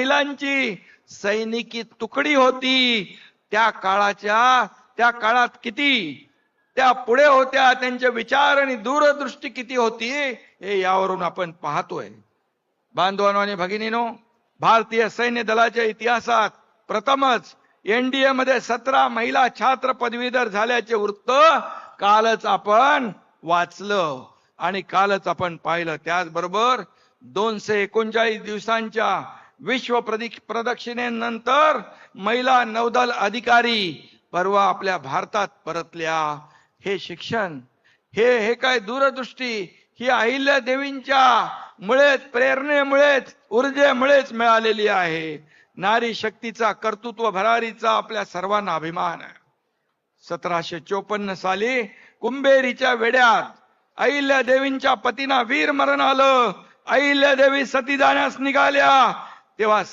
महिलांची सैनिकी तुकडी होती त्या काळात किती त्या पुढे होत्या, त्यांचे विचार आणि दूरदृष्टी किती होती हे यावरून आपण पाहतोय. बांधवांनो आणि भगिनीनो, भारतीय सैन्य दलाच्या इतिहासात प्रथमच एनडीए मध्ये 17 महिला छात्र पदवीधर झाल्याचे वृत्त कालच आपण वाचलं आणि कालच आपण पाहिलं. त्याचबरोबर 239 दिवसांच्या विश्व प्रदक्षिणेनंतर महिला नौदल अधिकारी परवा आपल्या भारतात परतल्या. हे शिक्षण, हे काय दूरदृष्टी ही अहिल्या देवींच्या मुळेच, प्रेरणेमुळेच, ऊर्जेमुळेच मिळालेली आहे. नारी शक्तीचा, कर्तृत्व भरारीचा आपल्या सर्वांना अभिमान आहे. 1754 साली कुंभेरीच्या वेड्यात अहिल्या देवींच्या पतींना वीर मरण आलं. अहिल्या देवी सती जाण्यास निघाल्या तेव्हा